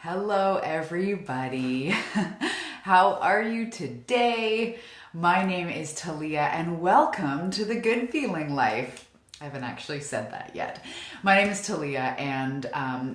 Hello, everybody. How are you today? My name is Talia, and welcome to the Good Feeling Life. I haven't actually said that yet. My name is Talia, and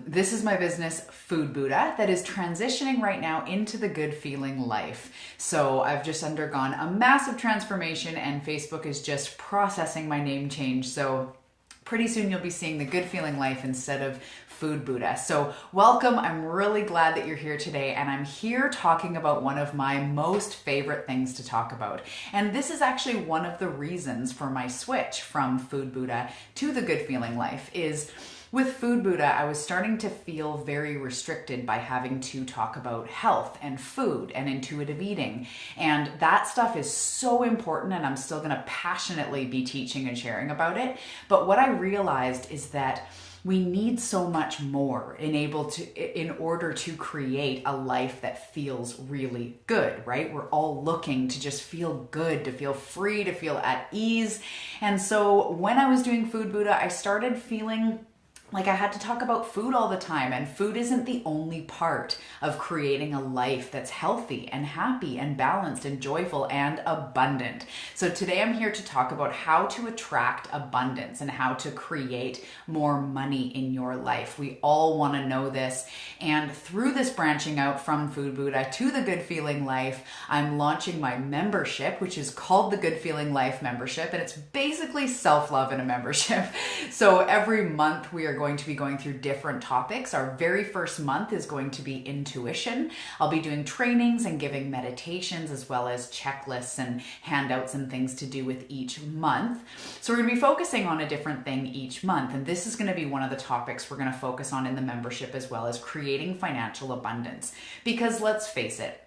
this is my business, Food Buddha, that is transitioning right now into the Good Feeling Life. So I've just undergone a massive transformation, and Facebook is just processing my name change. So pretty soon you'll be seeing the Good Feeling Life instead of Food Buddha. So welcome. I'm really glad that you're here today, and I'm here talking about one of my most favorite things to talk about. And this is actually one of the reasons for my switch from Food Buddha to the Good Feeling Life is with Food Buddha, I was starting to feel very restricted by having to talk about health and food and intuitive eating. And that stuff is so important, and I'm still going to passionately be teaching and sharing about it. But what I realized is that we need so much more in order to create a life that feels really good, right? We're all looking to just feel good, to feel free, to feel at ease. And so when I was doing Food Buddha, I started feeling like I had to talk about food all the time, and food isn't the only part of creating a life that's healthy and happy and balanced and joyful and abundant. So today I'm here to talk about how to attract abundance and how to create more money in your life. We all want to know this, and through this branching out from Food Buddha to the Good Feeling Life, I'm launching my membership, which is called the Good Feeling Life membership, and it's basically self-love in a membership. So every month we are going to be going through different topics. Our very first month is going to be intuition. I'll be doing trainings and giving meditations as well as checklists and handouts and things to do with each month. So we're going to be focusing on a different thing each month. And this is going to be one of the topics we're going to focus on in the membership, as well as creating financial abundance. Because let's face it,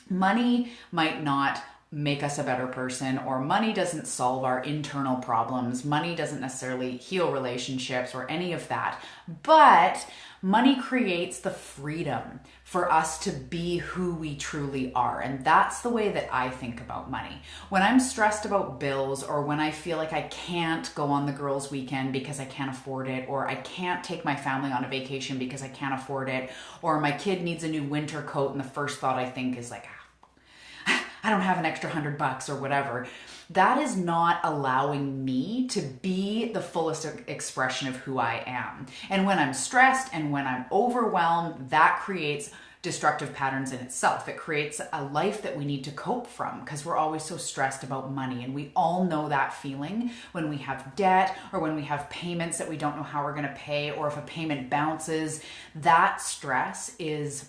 money might not make us a better person, or money doesn't solve our internal problems. Money doesn't necessarily heal relationships or any of that, but money creates the freedom for us to be who we truly are. And that's the way that I think about money. When I'm stressed about bills, or when I feel like I can't go on the girls' weekend because I can't afford it, or I can't take my family on a vacation because I can't afford it, or my kid needs a new winter coat, and the first thought I think is like, I don't have an extra $100 or whatever. That is not allowing me to be the fullest expression of who I am. And when I'm stressed and when I'm overwhelmed, that creates destructive patterns in itself. It creates a life that we need to cope from because we're always so stressed about money. And we all know that feeling when we have debt, or when we have payments that we don't know how we're going to pay, or if a payment bounces. That stress is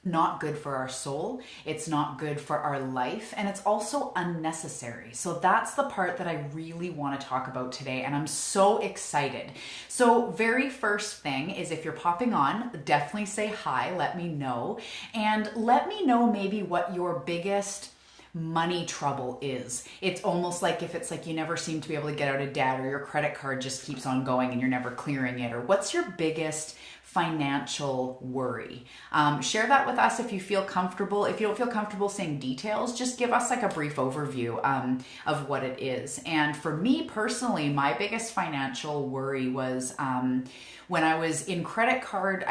not good for our soul, it's not good for our life, and it's also unnecessary. So that's the part that I really want to talk about today, and I'm so excited. So very first thing is, if you're popping on, definitely say hi, let me know, and let me know maybe what your biggest money trouble is. It's almost like if it's like you never seem to be able to get out of debt, or your credit card just keeps on going and you're never clearing it, or what's your biggest financial worry. Share that with us if you feel comfortable. If you don't feel comfortable saying details, just give us like a brief overview of what it is. And for me personally, my biggest financial worry was when I was in credit card,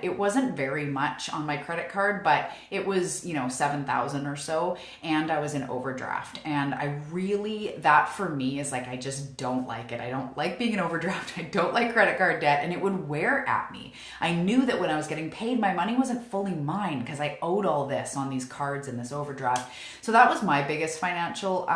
it wasn't very much on my credit card, but it was, $7,000 or so, and I was in overdraft. And that for me is like, I just don't like it. I don't like being in overdraft. I don't like credit card debt, and it would wear at me. I knew that when I was getting paid, my money wasn't fully mine because I owed all this on these cards and this overdraft. So that was my biggest financial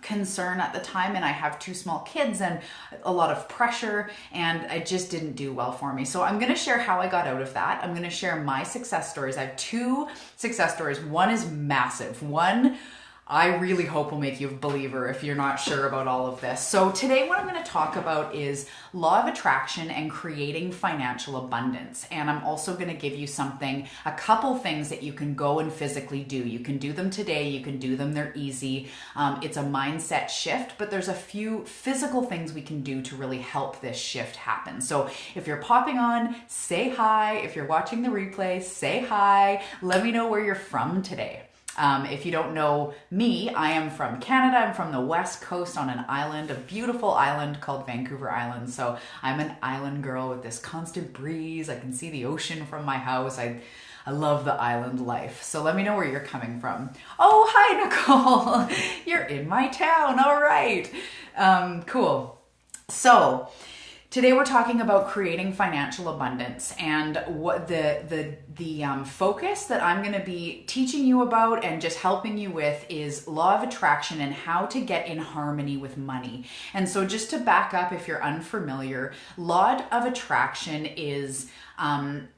concern at the time, and I have two small kids and a lot of pressure, and it just didn't do well for me. So I'm going to share how I got out of that. I'm going to share my success stories. I have two success stories. One is massive. One I really hope will make you a believer if you're not sure about all of this. So today what I'm going to talk about is law of attraction and creating financial abundance. And I'm also going to give you a couple things that you can go and physically do. You can do them today. You can do them. They're easy. It's a mindset shift, but there's a few physical things we can do to really help this shift happen. So if you're popping on, say hi. If you're watching the replay, say hi. Let me know where you're from today. If you don't know me, I am from Canada. I'm from the West Coast on an island, a beautiful island called Vancouver Island. So I'm an island girl with this constant breeze. I can see the ocean from my house. I love the island life. So let me know where you're coming from. Oh, hi, Nicole. You're in my town. All right. Cool. So today we're talking about creating financial abundance, and what the focus that I'm going to be teaching you about and just helping you with is law of attraction and how to get in harmony with money. And so just to back up, if you're unfamiliar, law of attraction is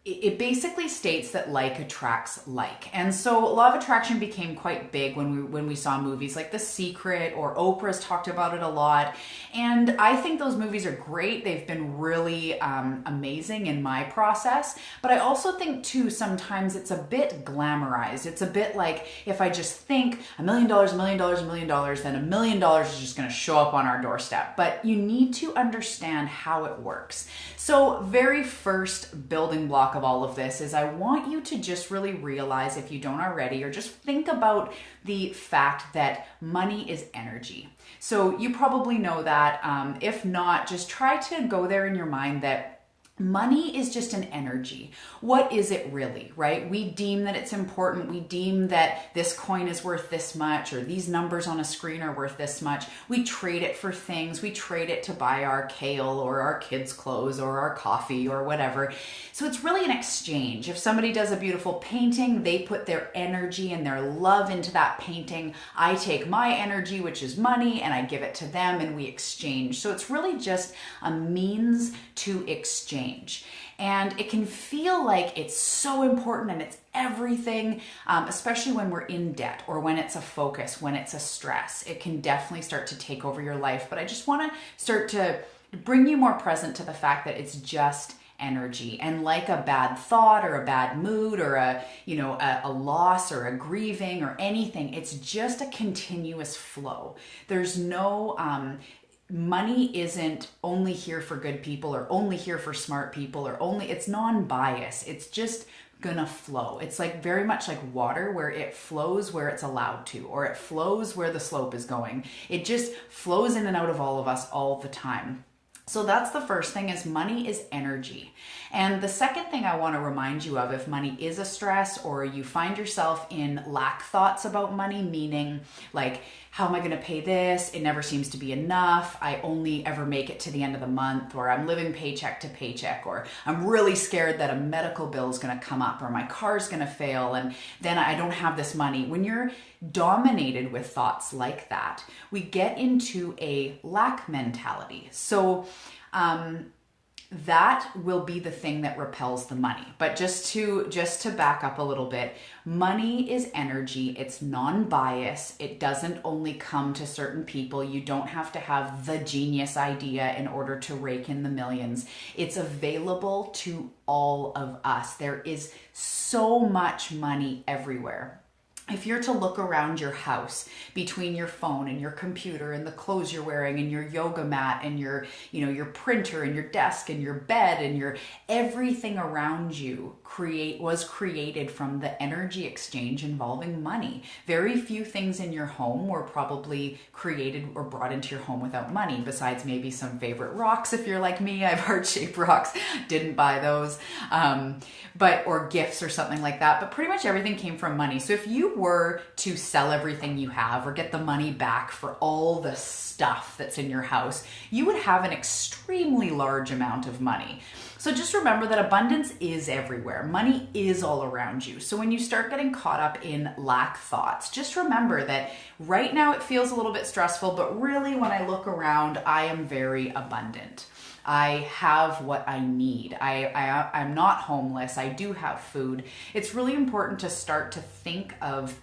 it basically states that like attracts like. And so law of attraction became quite big when we saw movies like The Secret, or Oprah's talked about it a lot. And I think those movies are great. They've been really amazing in my process. But I also think too, sometimes it's a bit glamorized. It's a bit like, if I just think $1 million, $1 million, $1 million, then $1 million is just going to show up on our doorstep. But you need to understand how it works. So very first building block of all of this is, I want you to just really realize, if you don't already, or just think about the fact that money is energy. So you probably know that. If not, just try to go there in your mind that money is just an energy. What is it really, right? We deem that it's important. We deem that this coin is worth this much, or these numbers on a screen are worth this much. We trade it for things. We trade it to buy our kale or our kids' clothes or our coffee or whatever. So it's really an exchange. If somebody does a beautiful painting, they put their energy and their love into that painting. I take my energy, which is money, and I give it to them, and we exchange. So it's really just a means to exchange. And it can feel like it's so important and it's everything, especially when we're in debt, or when it's a focus, when it's a stress. It can definitely start to take over your life. But I just want to start to bring you more present to the fact that it's just energy. And like a bad thought or a bad mood or a loss or a grieving or anything, it's just a continuous flow. There's no money isn't only here for good people, or only here for smart people, or it's non-biased. It's just gonna flow. It's like very much like water, where it flows where it's allowed to, or it flows where the slope is going. It just flows in and out of all of us all the time. So that's the first thing, is money is energy. And the second thing I want to remind you of, if money is a stress, or you find yourself in lack thoughts about money, meaning like, how am I going to pay this? It never seems to be enough. I only ever make it to the end of the month, or I'm living paycheck to paycheck, or I'm really scared that a medical bill is going to come up, or my car's going to fail, and then I don't have this money. When you're dominated with thoughts like that, we get into a lack mentality. So that will be the thing that repels the money. But just to back up a little bit, money is energy. It's non-biased. It doesn't only come to certain people. You don't have to have the genius idea in order to rake in the millions. It's available to all of us. There is so much money everywhere. If you're to look around your house, between your phone and your computer and the clothes you're wearing and your yoga mat and your printer and your desk and your bed and your everything around you was created from the energy exchange involving money. Very few things in your home were probably created or brought into your home without money, besides maybe some favorite rocks. If you're like me, I have heart-shaped rocks, didn't buy those, or gifts or something like that. But pretty much everything came from money. So if you were to sell everything you have, or get the money back for all the stuff that's in your house, you would have an extremely large amount of money. So just remember that abundance is everywhere. Money is all around you. So when you start getting caught up in lack thoughts, just remember that right now it feels a little bit stressful, but really when I look around, I am very abundant. I have what I need. I'm not homeless. I do have food. It's really important to start to think of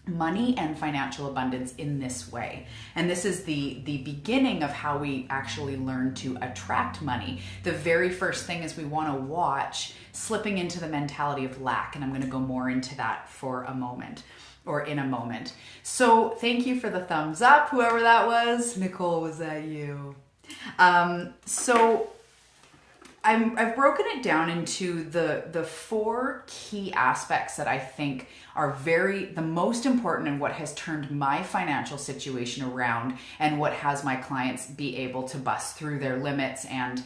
money and financial abundance in this way. And this is the beginning of how we actually learn to attract money. The very first thing is we want to watch slipping into the mentality of lack. And I'm going to go more into that for a moment, or in a moment. So thank you for the thumbs up, whoever that was. Nicole, was that you? So I've broken it down into the four key aspects that I think are the most important and what has turned my financial situation around and what has my clients be able to bust through their limits and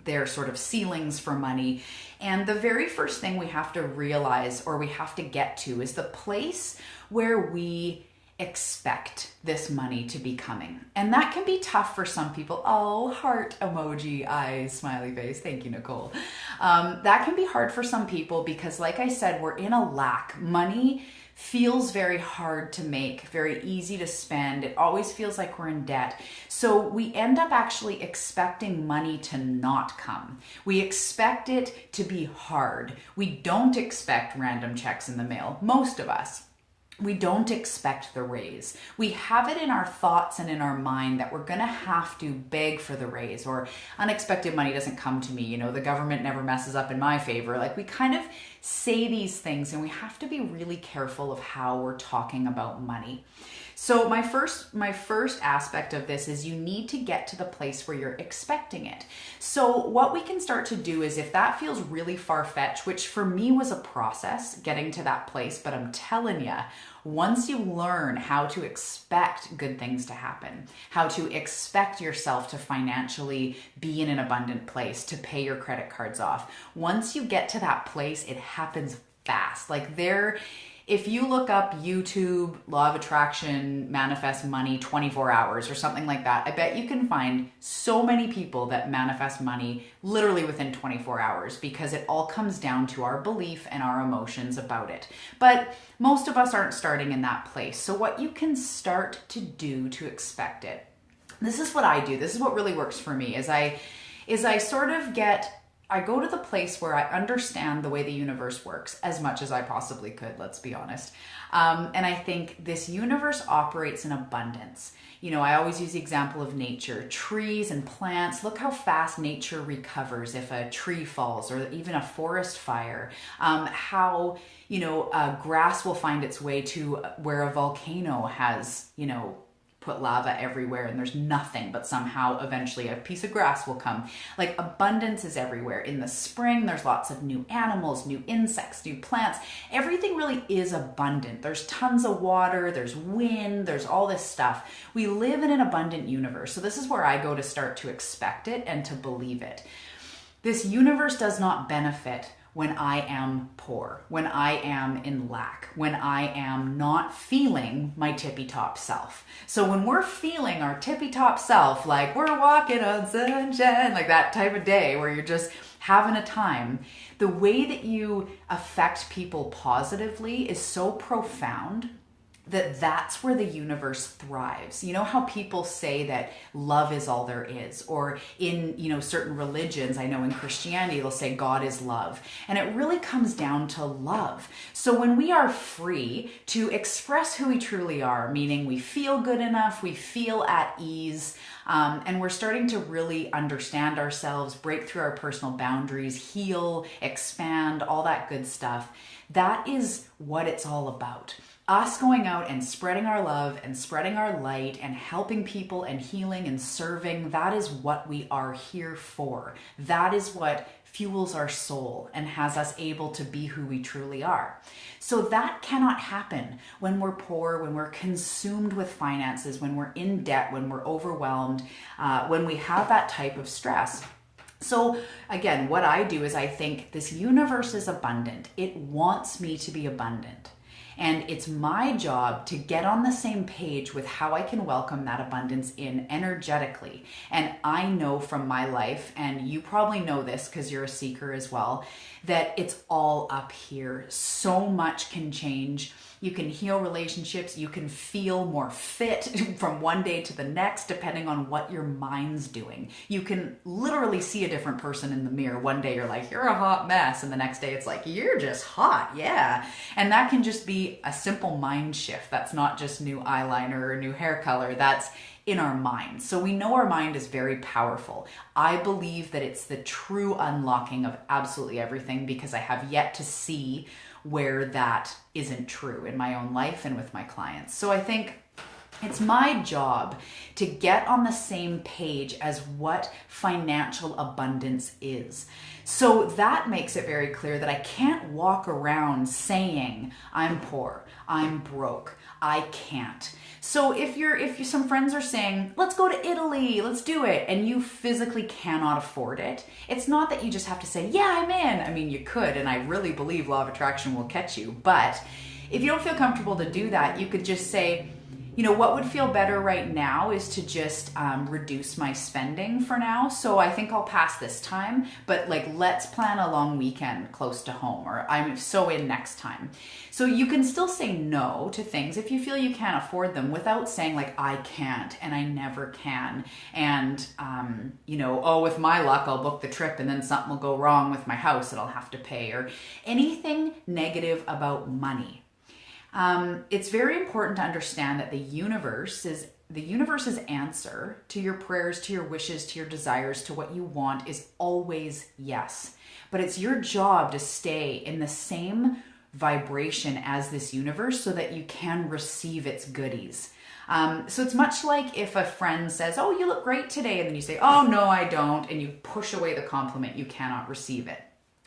their sort of ceilings for money. And the very first thing we have to realize, or we have to get to, is the place where we expect this money to be coming. And that can be tough for some people. Oh, heart emoji, eyes, smiley face. Thank you, Nicole. That can be hard for some people because, like I said, we're in a lack. Money feels very hard to make, very easy to spend. It always feels like we're in debt. So we end up actually expecting money to not come. We expect it to be hard. We don't expect random checks in the mail, most of us. We don't expect the raise. We have it in our thoughts and in our mind that we're going to have to beg for the raise, or unexpected money doesn't come to me. You know, the government never messes up in my favor. Like, we kind of say these things, and we have to be really careful of how we're talking about money. So my first aspect of this is you need to get to the place where you're expecting it. So what we can start to do is, if that feels really far-fetched, which for me was a process getting to that place, but I'm telling you, once you learn how to expect good things to happen, how to expect yourself to financially be in an abundant place, to pay your credit cards off, once you get to that place, it happens fast. Like, if you look up YouTube, law of attraction, manifest money 24 hours or something like that, I bet you can find so many people that manifest money literally within 24 hours, because it all comes down to our belief and our emotions about it. But most of us aren't starting in that place. So what you can start to do to expect it, this is what I do. This is what really works for me, is I go to the place where I understand the way the universe works as much as I possibly could, let's be honest. And I think this universe operates in abundance. You know, I always use the example of nature, trees and plants. Look how fast nature recovers if a tree falls, or even a forest fire. How, grass will find its way to where a volcano has, put lava everywhere and there's nothing, but somehow eventually a piece of grass will come. Like, abundance is everywhere. In the spring, there's lots of new animals, new insects, new plants. Everything really is abundant. There's tons of water, there's wind, there's all this stuff. We live in an abundant universe. So this is where I go to start to expect it and to believe it. This universe does not benefit when I am poor, when I am in lack, when I am not feeling my tippy top self. So when we're feeling our tippy top self, like we're walking on sunshine, like that type of day where you're just having a time, the way that you affect people positively is so profound that that's where the universe thrives. You know how people say that love is all there is, or in, certain religions, I know in Christianity, they'll say God is love. And it really comes down to love. So when we are free to express who we truly are, meaning we feel good enough, we feel at ease, and we're starting to really understand ourselves, break through our personal boundaries, heal, expand, all that good stuff, that is what it's all about. Us going out and spreading our love and spreading our light and helping people and healing and serving, that is what we are here for. That is what fuels our soul and has us able to be who we truly are. So that cannot happen when we're poor, when we're consumed with finances, when we're in debt, when we're overwhelmed, when we have that type of stress. So again, what I do is I think this universe is abundant. It wants me to be abundant. And it's my job to get on the same page with how I can welcome that abundance in energetically. And I know from my life, and you probably know this because you're a seeker as well, that it's all up here. So much can change. You can heal relationships. You can feel more fit from one day to the next, depending on what your mind's doing. You can literally see a different person in the mirror. One day you're like, you're a hot mess. And the next day it's like, you're just hot. Yeah. And that can just be a simple mind shift. That's not just new eyeliner or new hair color. That's in our mind. So we know our mind is very powerful. I believe that it's the true unlocking of absolutely everything, because I have yet to see where that isn't true in my own life and with my clients. So I think It's my job to get on the same page as what financial abundance is. So that makes it very clear that I can't walk around saying I'm poor, I'm broke, I can't. So if some friends are saying, let's go to Italy, let's do it, and you physically cannot afford it, it's not that you just have to say, yeah, I'm in. I mean, you could, and I really believe law of attraction will catch you. But if you don't feel comfortable to do that, you could just say, you know, what would feel better right now is to just reduce my spending for now. So I think I'll pass this time, but like, let's plan a long weekend close to home, or I'm so in next time. So you can still say no to things if you feel you can't afford them without saying like, I can't and I never can. And, you know, oh, with my luck, I'll book the trip and then something will go wrong with my house that I'll have to pay, or anything negative about money. It's very important to understand that the universe's answer to your prayers, to your wishes, to your desires, to what you want is always yes. But it's your job to stay in the same vibration as this universe so that you can receive its goodies. So it's much like if a friend says, oh, you look great today, and then you say, oh, no, I don't, and you push away the compliment, you cannot receive it.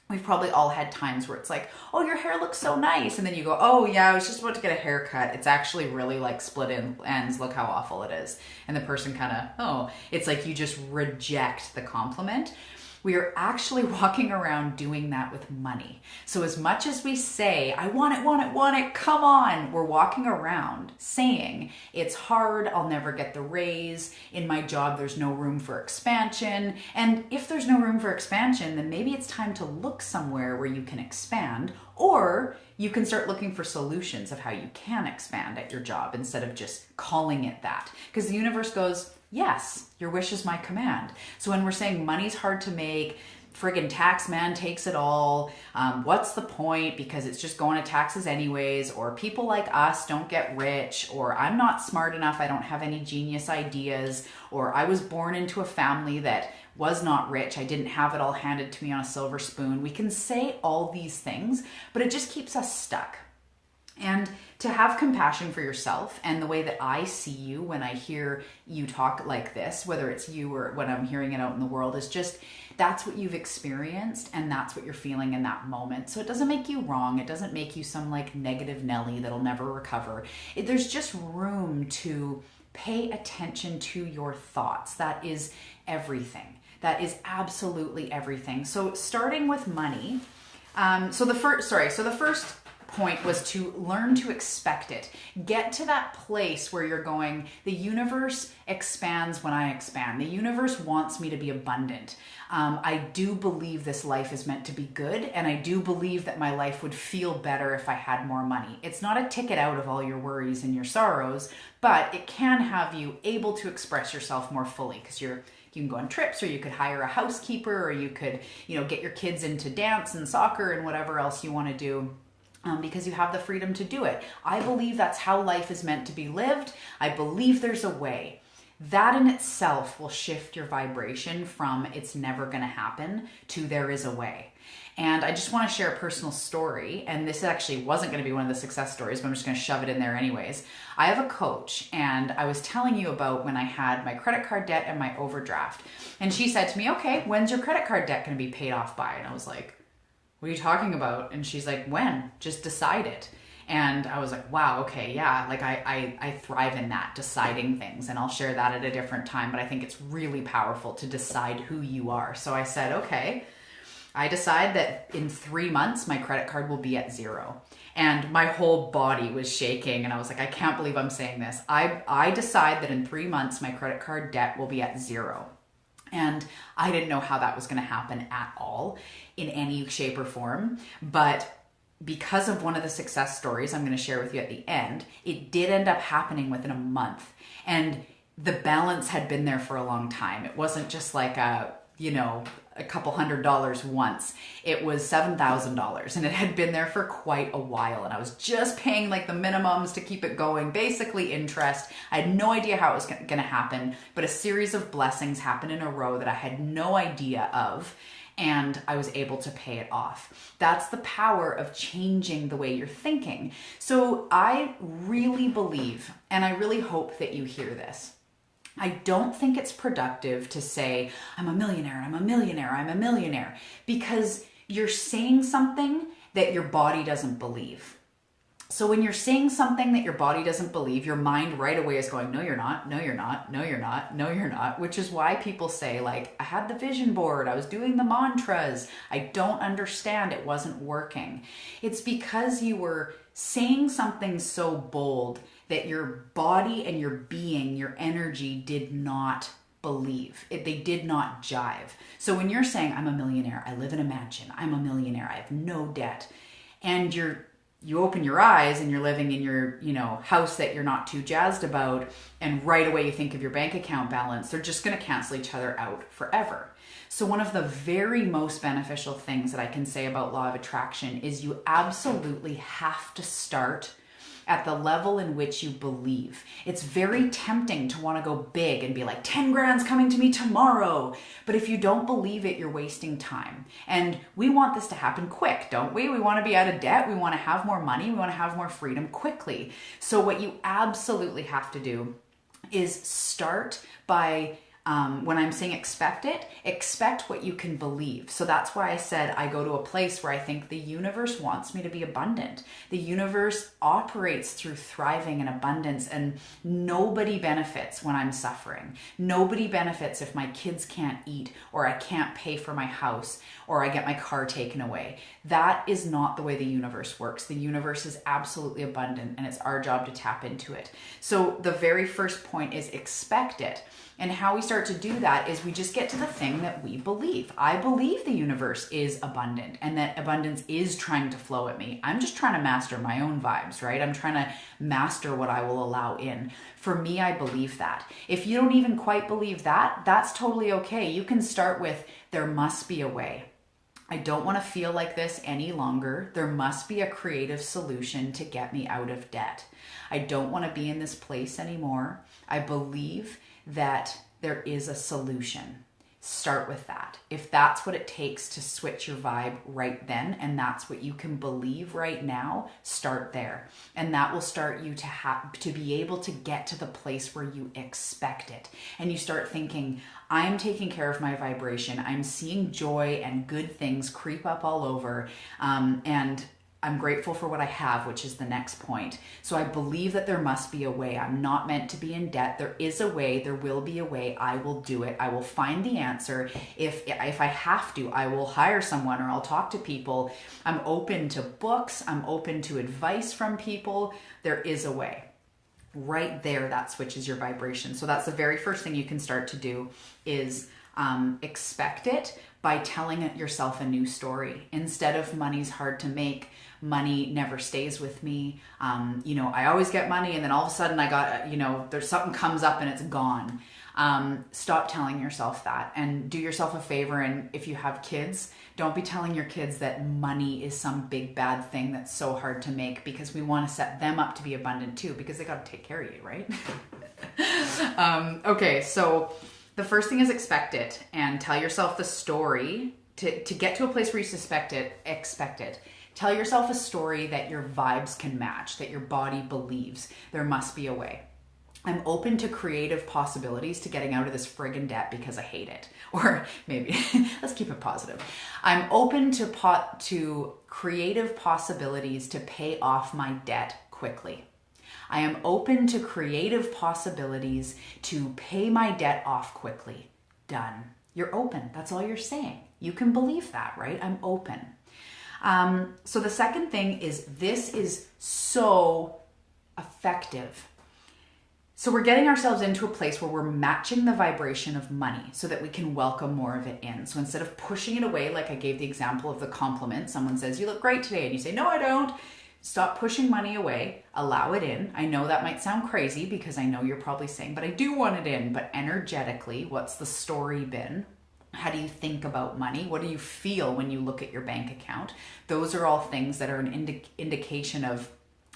We've probably all had times where it's like, oh, your hair looks so nice. And then you go, oh yeah, I was just about to get a haircut. It's actually really like split ends. Look how awful it is. And the person kind of, oh, it's like you just reject the compliment. We are actually walking around doing that with money. So as much as we say, I want it, want it, want it, come on, we're walking around saying, it's hard, I'll never get the raise, in my job there's no room for expansion. And if there's no room for expansion, then maybe it's time to look somewhere where you can expand, or you can start looking for solutions of how you can expand at your job instead of just calling it that. Because the universe goes, yes, your wish is my command. So when we're saying money's hard to make, friggin' tax man takes it all, what's the point because it's just going to taxes anyways, or people like us don't get rich, or I'm not smart enough, I don't have any genius ideas, or I was born into a family that was not rich, I didn't have it all handed to me on a silver spoon. We can say all these things, but it just keeps us stuck. And to have compassion for yourself, and the way that I see you when I hear you talk like this, whether it's you or when I'm hearing it out in the world, is just that's what you've experienced and that's what you're feeling in that moment. So it doesn't make you wrong. It doesn't make you some like negative Nelly that'll never recover. There's just room to pay attention to your thoughts. That is everything. That is absolutely everything. So starting with money. So the first point was to learn to expect it. Get to that place where you're going, the universe expands when I expand. The universe wants me to be abundant. I do believe this life is meant to be good, and I do believe that my life would feel better if I had more money. It's not a ticket out of all your worries and your sorrows, but it can have you able to express yourself more fully, because you can go on trips, or you could hire a housekeeper, or you could, get your kids into dance and soccer and whatever else you want to do. Because you have the freedom to do it. I believe that's how life is meant to be lived. I believe there's a way. That in itself will shift your vibration from it's never going to happen to there is a way. And I just want to share a personal story. And this actually wasn't going to be one of the success stories, but I'm just going to shove it in there anyways. I have a coach, and I was telling you about when I had my credit card debt and my overdraft. And she said to me, okay, when's your credit card debt going to be paid off by? And I was like, what are you talking about? And she's like, when? Just decide it. And I was like, wow, okay, yeah, like I thrive in that, deciding things, and I'll share that at a different time, but I think it's really powerful to decide who you are. So I said, okay, I decide that in 3 months, my credit card will be at 0. And my whole body was shaking, and I was like, I can't believe I'm saying this. I decide that in 3 months, my credit card debt will be at 0. And I didn't know how that was going to happen at all in any shape or form. But because of one of the success stories I'm going to share with you at the end, it did end up happening within a month. And the balance had been there for a long time. It wasn't just like a couple $100 once. It was $7,000, and it had been there for quite a while. And I was just paying like the minimums to keep it going, basically interest. I had no idea how it was going to happen, but a series of blessings happened in a row that I had no idea of. and I was able to pay it off. That's the power of changing the way you're thinking. So I really believe, and I really hope that you hear this, I don't think it's productive to say, I'm a millionaire, I'm a millionaire, I'm a millionaire, because you're saying something that your body doesn't believe. So when you're saying something that your body doesn't believe, your mind right away is going, no, you're not, no, you're not, no, you're not, no, you're not, which is why people say, like, I had the vision board, I was doing the mantras, I don't understand, it wasn't working. It's because you were saying something so bold that your body and your being, your energy did not believe. They did not jive. So when you're saying, I'm a millionaire, I live in a mansion, I'm a millionaire, I have no debt, and you open your eyes and you're living in your, house that you're not too jazzed about, and right away you think of your bank account balance, they're just going to cancel each other out forever. So one of the very most beneficial things that I can say about law of attraction is you absolutely have to start at the level in which you believe. It's very tempting to want to go big and be like, 10 grand's coming to me tomorrow. But if you don't believe it, you're wasting time. And we want this to happen quick, don't we? We want to be out of debt. We want to have more money. We want to have more freedom quickly. So what you absolutely have to do is start by when I'm saying expect it, expect what you can believe. So that's why I said I go to a place where I think the universe wants me to be abundant. The universe operates through thriving and abundance, and nobody benefits when I'm suffering. Nobody benefits if my kids can't eat, or I can't pay for my house, or I get my car taken away. That is not the way the universe works. The universe is absolutely abundant, and it's our job to tap into it. So the very first point is expect it. And how we start to do that is we just get to the thing that we believe. I believe the universe is abundant and that abundance is trying to flow at me. I'm just trying to master my own vibes, right? I'm trying to master what I will allow in. For me, I believe that. If you don't even quite believe that, that's totally okay. You can start with, there must be a way. I don't want to feel like this any longer. There must be a creative solution to get me out of debt. I don't want to be in this place anymore. I believe that there is a solution. Start with that. If that's what it takes to switch your vibe right then, and that's what you can believe right now, start there. And that will start you to be able to get to the place where you expect it. And you start thinking, I'm taking care of my vibration. I'm seeing joy and good things creep up all over. And I'm grateful for what I have, which is the next point. So I believe that there must be a way. I'm not meant to be in debt. There is a way. There will be a way. I will do it. I will find the answer. If I have to, I will hire someone or I'll talk to people. I'm open to books. I'm open to advice from people. There is a way. Right there, that switches your vibration. So that's the very first thing you can start to do is expect it by telling yourself a new story. Instead of money's hard to make, money never stays with me. I always get money and then all of a sudden I got, there's something comes up and it's gone. Stop telling yourself that and do yourself a favor. And if you have kids, don't be telling your kids that money is some big bad thing that's so hard to make, because we want to set them up to be abundant too, because they got to take care of you, right? Okay, so the first thing is expect it and tell yourself the story to get to a place where you expect it. Tell yourself a story that your vibes can match, that your body believes. There must be a way. I'm open to creative possibilities to getting out of this friggin' debt because I hate it. Or maybe, let's keep it positive. I'm open to creative possibilities to pay off my debt quickly. I am open to creative possibilities to pay my debt off quickly. Done. You're open. That's all you're saying. You can believe that, right? I'm open. So the second thing is, this is so effective. So we're getting ourselves into a place where we're matching the vibration of money so that we can welcome more of it in. So instead of pushing it away, like I gave the example of the compliment, someone says, you look great today, and you say, no, I don't. Stop pushing money away, allow it in. I know that might sound crazy because I know you're probably saying, but I do want it in. But energetically, what's the story been? How do you think about money? What do you feel when you look at your bank account? Those are all things that are an indication of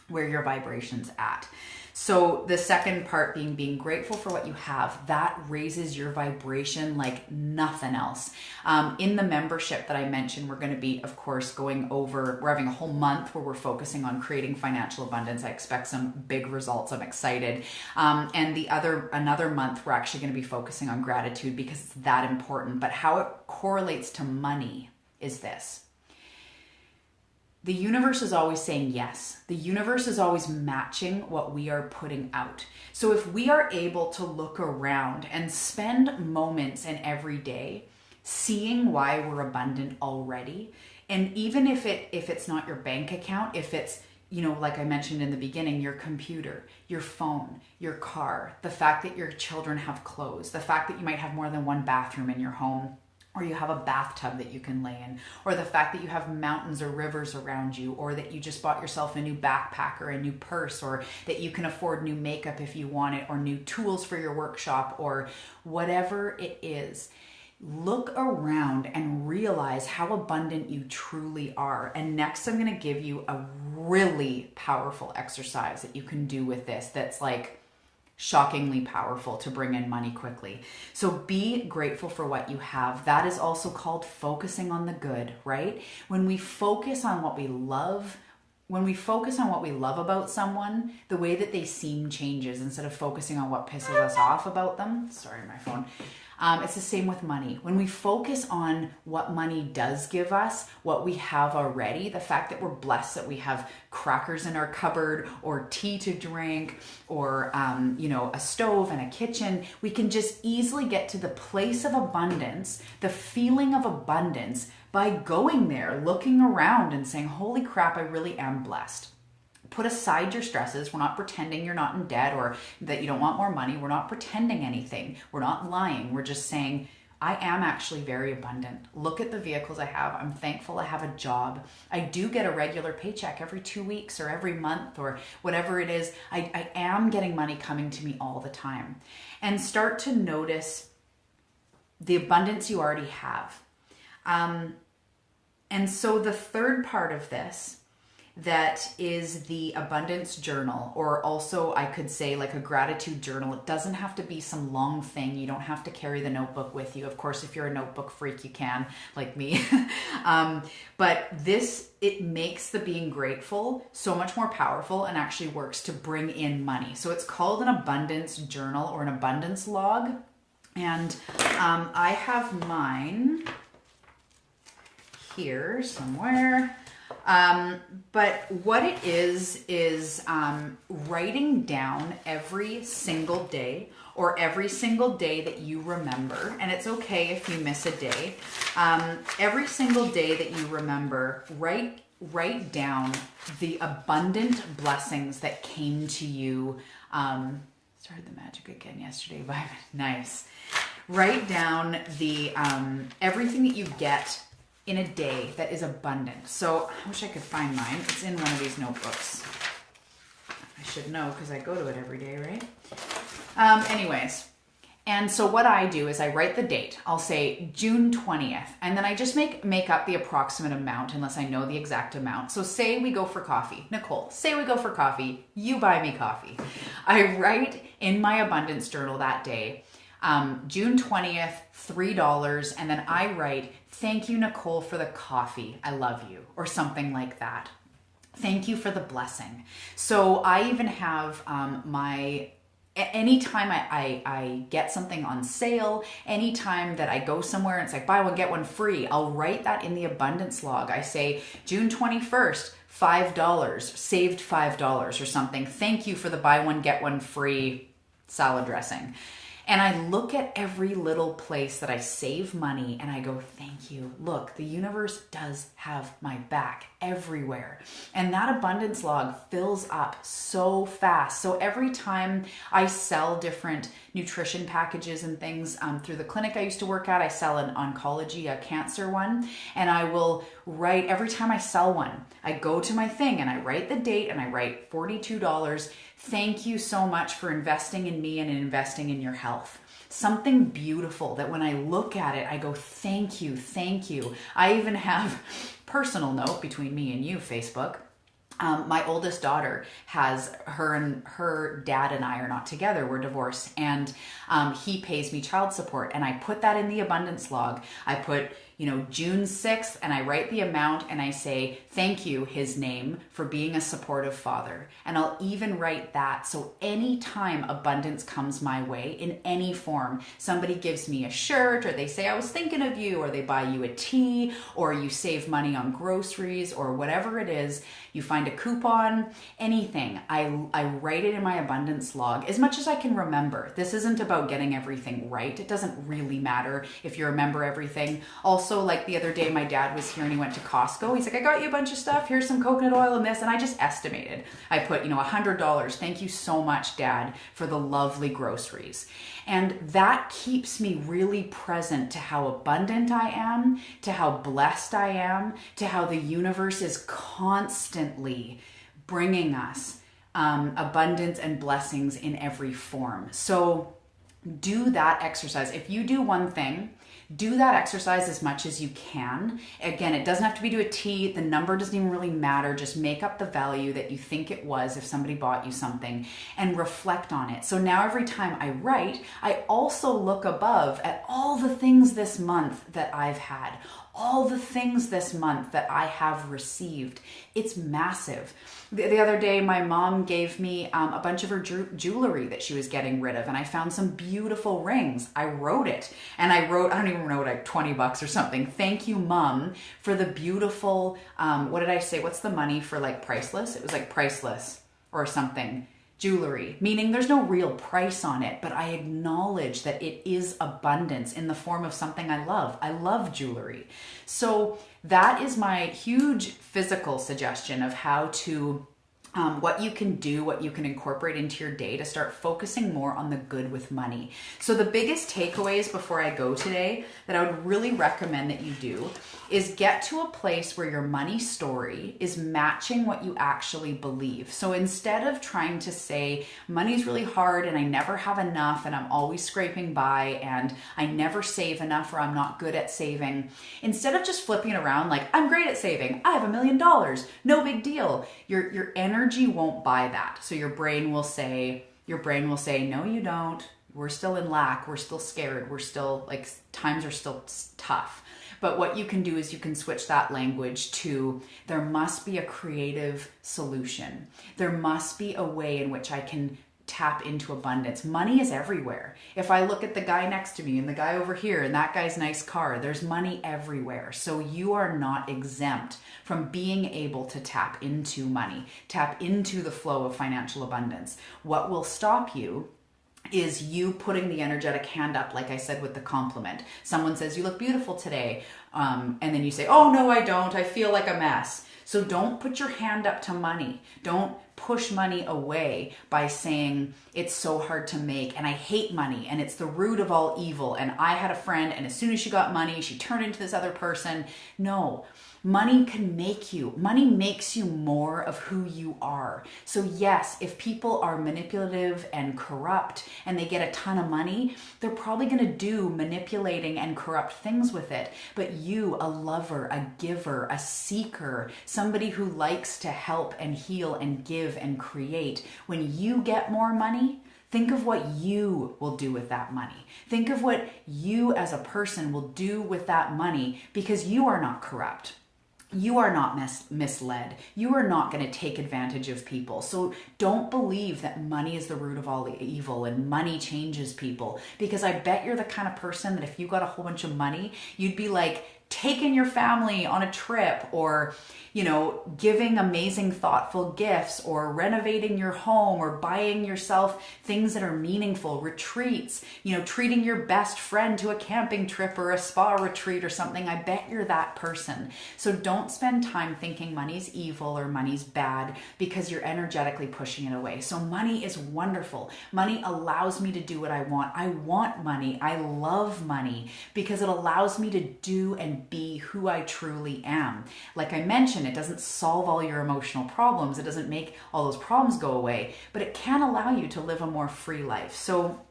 where your vibration's at. So the second part being grateful for what you have, that raises your vibration like nothing else. In the membership that I mentioned, we're going to be, of course, we're having a whole month where we're focusing on creating financial abundance. I expect some big results. I'm excited. And another month, we're actually going to be focusing on gratitude because it's that important. But how it correlates to money is this. The universe is always saying yes. The universe is always matching what we are putting out. So if we are able to look around and spend moments in every day seeing why we're abundant already, and even if it's not your bank account, if it's, like I mentioned in the beginning, your computer, your phone, your car, the fact that your children have clothes, the fact that you might have more than one bathroom in your home, or you have a bathtub that you can lay in, or the fact that you have mountains or rivers around you, or that you just bought yourself a new backpack or a new purse, or that you can afford new makeup if you want it, or new tools for your workshop, or whatever it is. Look around and realize how abundant you truly are. And next, I'm going to give you a really powerful exercise that you can do with this that's like shockingly powerful to bring in money quickly. So be grateful for what you have. That is also called focusing on the good, right? When we focus on what we love, about someone, the way that they seem changes instead of focusing on what pisses us off about them. Sorry, my phone. It's the same with money. When we focus on what money does give us, what we have already, the fact that we're blessed that we have crackers in our cupboard or tea to drink or, a stove and a kitchen, we can just easily get to the place of abundance, the feeling of abundance by going there, looking around and saying, holy crap, I really am blessed. Put aside your stresses. We're not pretending you're not in debt or that you don't want more money. We're not pretending anything. We're not lying. We're just saying, I am actually very abundant. Look at the vehicles I have. I'm thankful I have a job. I do get a regular paycheck every 2 weeks or every month or whatever it is. I am getting money coming to me all the time. And start to notice the abundance you already have. And so the third part of this, that is the abundance journal, or also I could say like a gratitude journal. It doesn't have to be some long thing. You don't have to carry the notebook with you. Of course, if you're a notebook freak, you can, like me. But it makes the being grateful so much more powerful and actually works to bring in money. So it's called an abundance journal or an abundance log. And I have mine here somewhere. But what it is writing down every single day or every single day that you remember. And it's okay if you miss a day. Every single day that you remember, write down the abundant blessings that came to you. Started the magic again yesterday. Nice. Write down the everything that you get in a day that is abundant. So I wish I could find mine. It's in one of these notebooks. I should know because I go to it every day, right? Anyways, and so what I do is I write the date. I'll say June 20th, and then I just make up the approximate amount unless I know the exact amount. So say we go for coffee. Nicole, say we go for coffee. You buy me coffee. I write in my abundance journal that day, June 20th, $3, and then I write, thank you, Nicole, for the coffee. I love you, or something like that. Thank you for the blessing. So I even have anytime I get something on sale, anytime that I go somewhere and it's like buy one, get one free, I'll write that in the abundance log. I say June 21st, $5, saved $5 or something. Thank you for the buy one, get one free salad dressing. And I look at every little place that I save money and I go, thank you. Look, the universe does have my back everywhere. And that abundance log fills up so fast. So every time I sell different nutrition packages and things through the clinic I used to work at, I sell an oncology, a cancer one. And I will write, every time I sell one, I go to my thing and I write the date and I write $42. Thank you so much for investing in me and investing in your health. Something beautiful that when I look at it, I go, thank you, thank you. I even have personal note between me and you, Facebook. My oldest daughter has her dad and I are not together. We're divorced, and he pays me child support, and I put that in the abundance log. I put, June 6th, and I write the amount, and I say, thank you, his name, for being a supportive father. And I'll even write that. So anytime abundance comes my way in any form, somebody gives me a shirt, or they say, I was thinking of you, or they buy you a tea, or you save money on groceries, or whatever it is, you find a coupon, anything, I write it in my abundance log as much as I can remember. This isn't about getting everything right. It doesn't really matter if you remember everything. Also, like the other day, my dad was here and he went to Costco. He's like, I got you a bunch of stuff. Here's some coconut oil and this. And I just estimated. I put, $100. Thank you so much, Dad, for the lovely groceries. And that keeps me really present to how abundant I am, to how blessed I am, to how the universe is constantly bringing us abundance and blessings in every form. So do that exercise. If you do one thing, do that exercise as much as you can. Again, it doesn't have to be to a T. The number doesn't even really matter. Just make up the value that you think it was if somebody bought you something and reflect on it. So now every time I write, I also look above at all the things this month that I've had, all the things this month that I have received. It's massive. The other day, my mom gave me a bunch of her jewelry that she was getting rid of, and I found some beautiful rings. I wrote it, and I don't even know, like $20 or something. Thank you, Mom, for the beautiful, what did I say? What's the money for like priceless? It was like priceless or something. Jewelry, meaning there's no real price on it, but I acknowledge that it is abundance in the form of something I love. I love jewelry. So that is my huge physical suggestion of how to, what you can do, what you can incorporate into your day to start focusing more on the good with money. So the biggest takeaways before I go today that I would really recommend that you do is get to a place where your money story is matching what you actually believe. So instead of trying to say, money's really hard and I never have enough and I'm always scraping by and I never save enough or I'm not good at saving, instead of just flipping it around like, I'm great at saving, I have $1 million, no big deal. Your energy won't buy that. So your brain will say, no, you don't. We're still in lack. We're still scared. We're still like, times are still tough. But what you can do is you can switch that language to, there must be a creative solution. There must be a way in which I can tap into abundance. Money is everywhere. If I look at the guy next to me and the guy over here and that guy's nice car, there's money everywhere. So you are not exempt from being able to tap into money, tap into the flow of financial abundance. What will stop you is you putting the energetic hand up, like I said with the compliment. Someone says, you look beautiful today. And then you say, oh, no, I don't. I feel like a mess. So don't put your hand up to money. Don't push money away by saying it's so hard to make and I hate money and it's the root of all evil. And I had a friend and as soon as she got money, she turned into this other person. No. Money makes you more of who you are. So yes, if people are manipulative and corrupt and they get a ton of money, they're probably going to do manipulating and corrupt things with it. But you, a lover, a giver, a seeker, somebody who likes to help and heal and give and create, when you get more money, think of what you will do with that money. Think of what you as a person will do with that money because you are not corrupt. You are not misled. You are not going to take advantage of people. So don't believe that money is the root of all evil and money changes people. Because I bet you're the kind of person that if you got a whole bunch of money, you'd be like taking your family on a trip or, giving amazing, thoughtful gifts or renovating your home or buying yourself things that are meaningful, retreats, treating your best friend to a camping trip or a spa retreat or something. I bet you're that person. So don't spend time thinking money's evil or money's bad because you're energetically pushing it away. So money is wonderful. Money allows me to do what I want. I want money. I love money because it allows me to do and be who I truly am. Like I mentioned, it doesn't solve all your emotional problems. It doesn't make all those problems go away, but it can allow you to live a more free life. So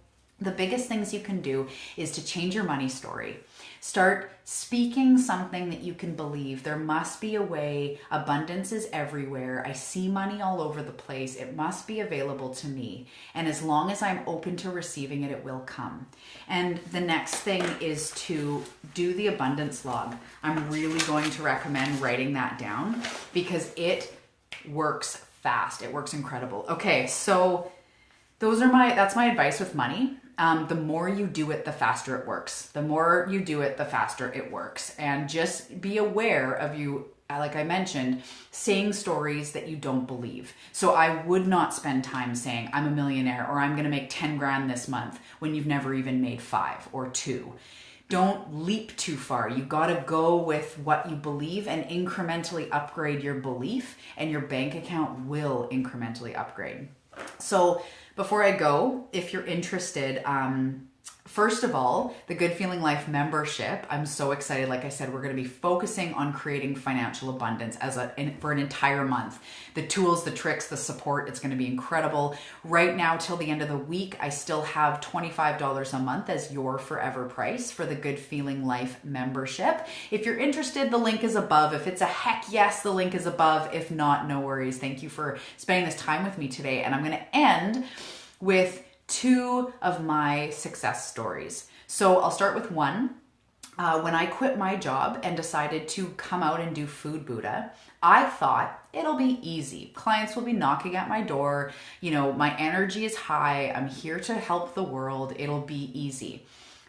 the biggest things you can do is to change your money story, Start speaking something that you can believe. There must be a way. Abundance is everywhere. I see money all over the place. It must be available to me. And as long as I'm open to receiving it, it will come. And the next thing is to do the abundance log. I'm really going to recommend writing that down because it works fast. It works incredible. Okay, so that's my advice with money. The more you do it, the faster it works. The more you do it, the faster it works. And just be aware of you, like I mentioned, saying stories that you don't believe. So I would not spend time saying I'm a millionaire or I'm going to make 10 grand this month when you've never even made 5 or 2. Don't leap too far. You got to go with what you believe and incrementally upgrade your belief, and your bank account will incrementally upgrade. So before I go, if you're interested, first of all, the Good Feeling Life membership, I'm so excited. Like I said, we're going to be focusing on creating financial abundance for an entire month. The tools, the tricks, the support, it's going to be incredible. Right now, till the end of the week, I still have $25 a month as your forever price for the Good Feeling Life membership. If you're interested, the link is above. If it's a heck yes, the link is above. If not, no worries. Thank you for spending this time with me today. And I'm going to end with 2 of my success stories. So I'll start with one. When I quit my job and decided to come out and do Food Buddha, I thought it'll be easy. Clients will be knocking at my door. You know, my energy is high. I'm here to help the world. It'll be easy.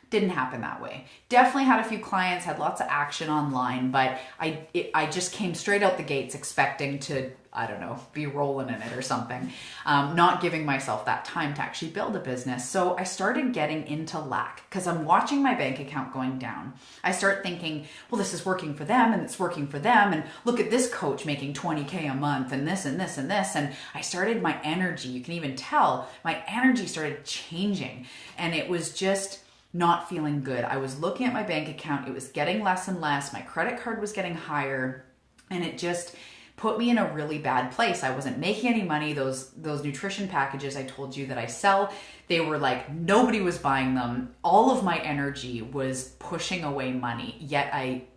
Didn't happen that way. Definitely had a few clients, had lots of action online, but I just came straight out the gates expecting to, I don't know, be rolling in it or something. Not giving myself that time to actually build a business. So I started getting into lack because I'm watching my bank account going down. I start thinking, well, this is working for them and it's working for them. And look at this coach making 20K a month and this and this and this. And I started, my energy, you can even tell, my energy started changing. And it was just not feeling good. I was looking at my bank account. It was getting less and less. My credit card was getting higher. And it just put me in a really bad place. I wasn't making any money. Those nutrition packages I told you that I sell, they were like, nobody was buying them. All of my energy was pushing away money, yet I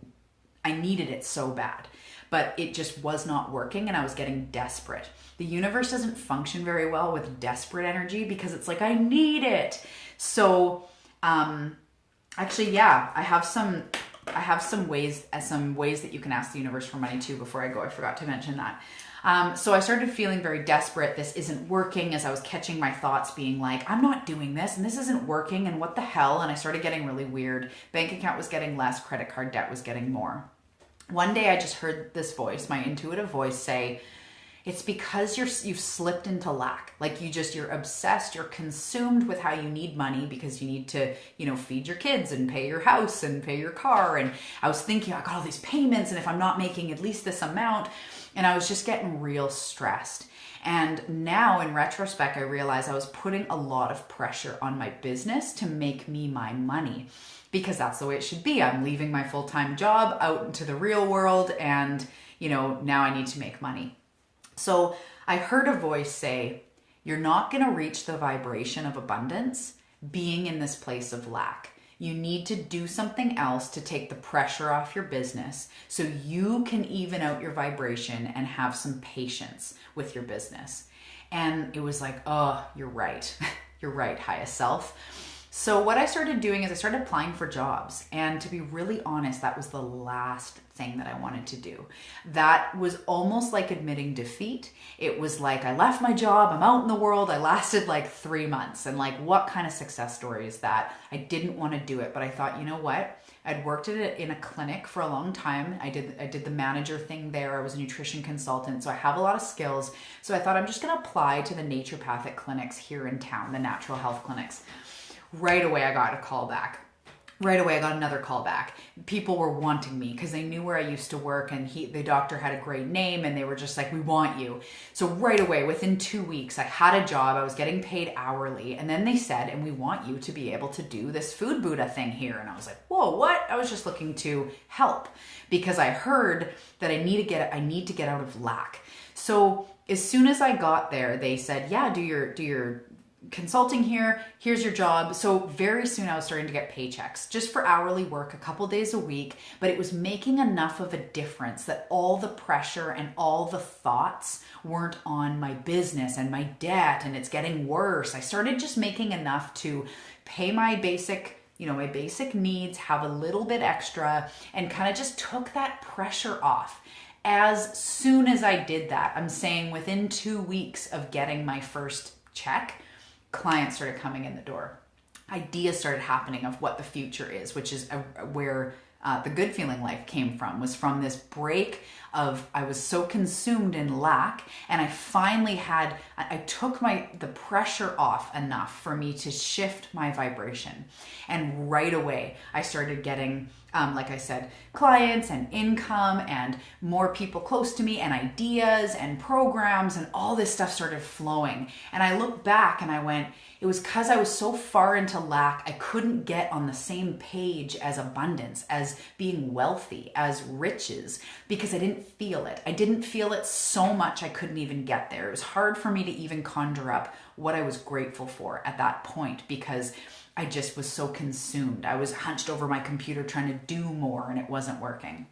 needed it so bad. But it just was not working and I was getting desperate. The universe doesn't function very well with desperate energy because it's like, I need it. So actually, yeah, I have some ways that you can ask the universe for money too. Before I go, I forgot to mention that. So I started feeling very desperate. This isn't working, as I was catching my thoughts being like, I'm not doing this and this isn't working and what the hell? And I started getting really weird. Bank account was getting less, credit card debt was getting more. One day I just heard this voice, my intuitive voice, say, it's because you've slipped into lack. Like you're obsessed, you're consumed with how you need money because you need to, feed your kids and pay your house and pay your car. And I was thinking, I got all these payments and if I'm not making at least this amount, and I was just getting real stressed. And now in retrospect, I realized I was putting a lot of pressure on my business to make me my money because that's the way it should be. I'm leaving my full-time job out into the real world and, now I need to make money. So I heard a voice say, you're not going to reach the vibration of abundance being in this place of lack. You need to do something else to take the pressure off your business so you can even out your vibration and have some patience with your business. And it was like, oh, you're right. You're right, highest self. So what I started doing is I started applying for jobs. And to be really honest, that was the last thing that I wanted to do. That was almost like admitting defeat. It was like, I left my job, I'm out in the world. I lasted like 3 months. And like, what kind of success story is that? I didn't want to do it, but I thought, you know what? I'd worked in a clinic for a long time. I did the manager thing there. I was a nutrition consultant, so I have a lot of skills. So I thought I'm just going to apply to the naturopathic clinics here in town, the natural health clinics. Right away, I got a call back. Right away, I got another call back. People were wanting me because they knew where I used to work and the doctor had a great name and they were just like, we want you. So right away, within 2 weeks, I had a job. I was getting paid hourly. And then they said, and we want you to be able to do this Food Buddha thing here. And I was like, whoa, what? I was just looking to help because I heard that I need to get out of lack. So as soon as I got there, they said, yeah, do your consulting here, here's your job. So very soon I was starting to get paychecks just for hourly work, a couple days a week, but it was making enough of a difference that all the pressure and all the thoughts weren't on my business and my debt and it's getting worse. I started just making enough to pay my basic needs, have a little bit extra, and kind of just took that pressure off. As soon as I did that, I'm saying within 2 weeks of getting my first check, clients started coming in the door. Ideas started happening of what the future is, which is where the good feeling life came from, was from this break of I was so consumed in lack, and I took the pressure off enough for me to shift my vibration. And right away, I started getting, like I said, clients and income and more people close to me and ideas and programs, and all this stuff started flowing. And I looked back and I went, it was because I was so far into lack, I couldn't get on the same page as abundance, as being wealthy, as riches, because I didn't feel it. I didn't feel it so much I couldn't even get there. It was hard for me to even conjure up what I was grateful for at that point because I just was so consumed. I was hunched over my computer trying to do more and it wasn't working.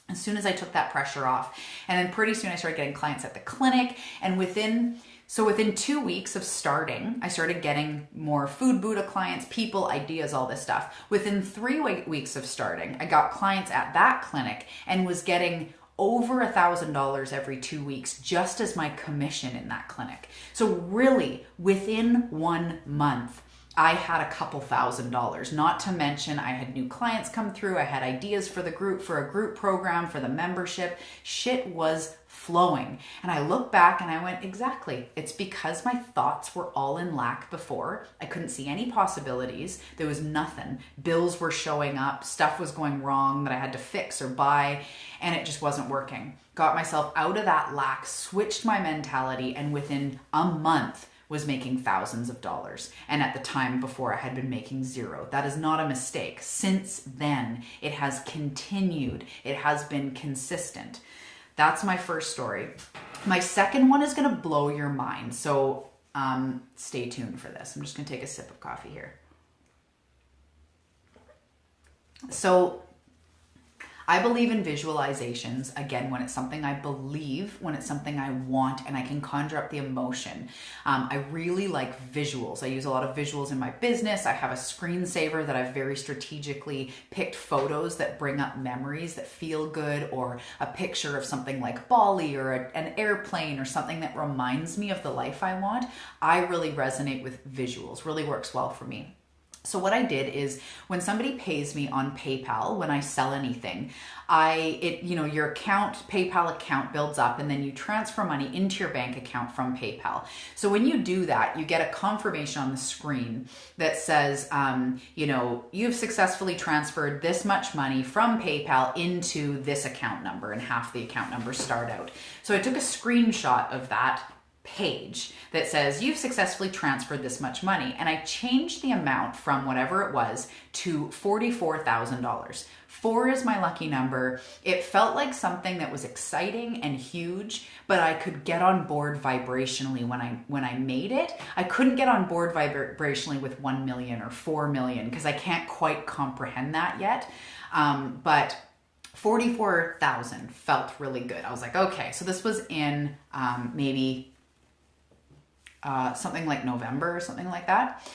As soon as I took that pressure off, and then pretty soon I started getting clients at the clinic, and within 2 weeks of starting, I started getting more Food Buddha clients, people, ideas, all this stuff. Within 3 weeks of starting, I got clients at that clinic and was getting over $1,000 every 2 weeks just as my commission in that clinic. So really, within 1 month, I had a couple $1,000s, not to mention I had new clients come through. I had ideas for the group, for a group program, for the membership. Shit was flowing. And I look back and I went, exactly. It's because my thoughts were all in lack before. I couldn't see any possibilities. There was nothing. Bills were showing up. Stuff was going wrong that I had to fix or buy, and it just wasn't working. Got myself out of that lack, switched my mentality, and within a month, was making thousands of dollars. And at the time before, I had been making zero. That is not a mistake. Since then, it has continued. It has been consistent. That's my first story. My second one is gonna blow your mind. So stay tuned for this. I'm just gonna take a sip of coffee here. So I believe in visualizations, again, when it's something I believe, when it's something I want, and I can conjure up the emotion. I really like visuals. I use a lot of visuals in my business. I have a screensaver that I've very strategically picked photos that bring up memories that feel good, or a picture of something like Bali or an airplane or something that reminds me of the life I want. I really resonate with visuals, really works well for me. So what I did is when somebody pays me on PayPal, when I sell anything, your PayPal account builds up, and then you transfer money into your bank account from PayPal. So when you do that, you get a confirmation on the screen that says, you've successfully transferred this much money from PayPal into this account number, and half the account numbers start out. So I took a screenshot of that page that says you've successfully transferred this much money, and I changed the amount from whatever it was to $44,000. 4 is my lucky number. It felt like something that was exciting and huge, but I could get on board vibrationally when I made it. I couldn't get on board vibrationally with 1 million or 4 million because I can't quite comprehend that yet. But 44,000 felt really good. I was like, okay, so this was in maybe something like November or something like that.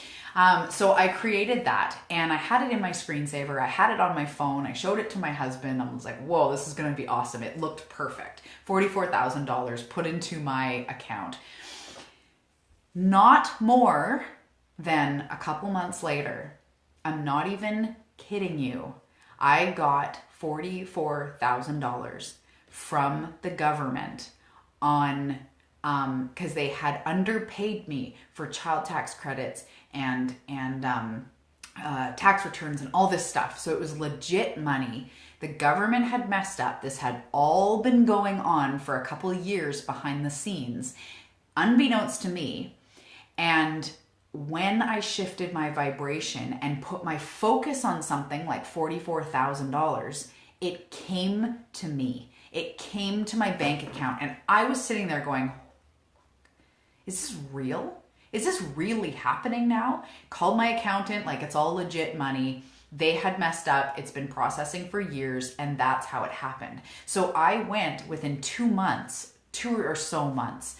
So I created that, and I had it in my screensaver. I had it on my phone. I showed it to my husband. I was like, whoa, this is going to be awesome. It looked perfect. $44,000 put into my account. Not more than a couple months later, I'm not even kidding you, I got $44,000 from the government on because they had underpaid me for child tax credits and tax returns and all this stuff. So it was legit money. The government had messed up. This had all been going on for a couple of years behind the scenes, unbeknownst to me. And when I shifted my vibration and put my focus on something like $44,000, it came to me. It came to my bank account, and I was sitting there going, is this real? is this really happening now? Called my accountant, like it's all legit money. They had messed up. It's been processing for years, and that's how it happened. So I went within 2 months, 2 or so months,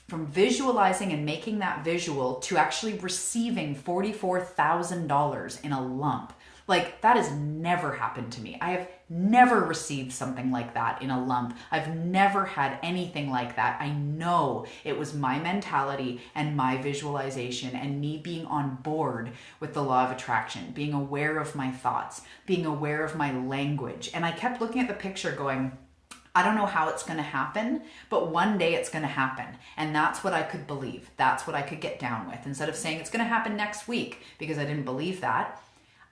from visualizing and making that visual to actually receiving $44,000 in a lump. Like, that has never happened to me. I have never received something like that in a lump. I've never had anything like that. I know it was my mentality and my visualization and me being on board with the law of attraction, being aware of my thoughts, being aware of my language. And I kept looking at the picture going, I don't know how it's going to happen, but one day it's going to happen. And that's what I could believe. That's what I could get down with. Instead of saying it's going to happen next week, because I didn't believe that,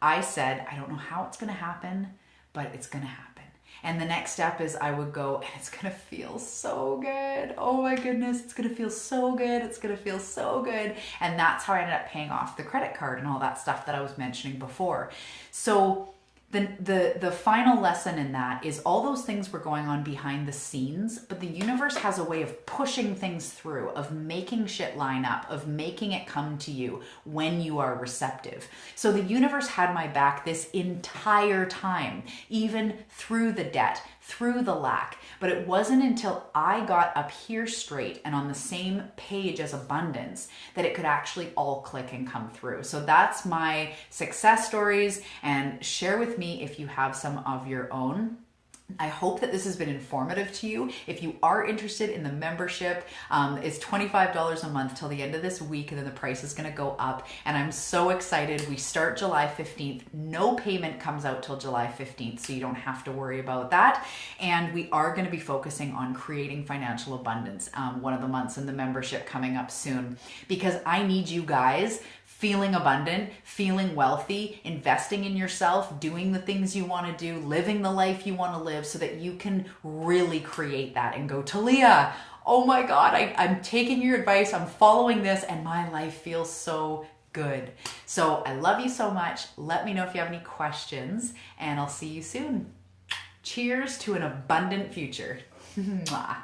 I said, I don't know how it's going to happen, but it's going to happen. And the next step is I would go, and it's going to feel so good. Oh my goodness, it's going to feel so good. It's going to feel so good. And that's how I ended up paying off the credit card and all that stuff that I was mentioning before. So the final lesson in that is all those things were going on behind the scenes, but the universe has a way of pushing things through, of making shit line up, of making it come to you when you are receptive. So the universe had my back this entire time, even through the debt, through the lack. But it wasn't until I got up here straight and on the same page as abundance that it could actually all click and come through. So that's my success stories, and share with me if you have some of your own. I hope that this has been informative to you. If you are interested in the membership, it's $25 a month till the end of this week, and then the price is going to go up. And I'm so excited. We start July 15th. No payment comes out till July 15th, so you don't have to worry about that. And we are going to be focusing on creating financial abundance, one of the months in the membership coming up soon, because I need you guys feeling abundant, feeling wealthy, investing in yourself, doing the things you want to do, living the life you want to live, so that you can really create that and go, Talia, oh my God, I'm taking your advice, I'm following this, and my life feels so good. So I love you so much. Let me know if you have any questions, and I'll see you soon. Cheers to an abundant future. Mwah.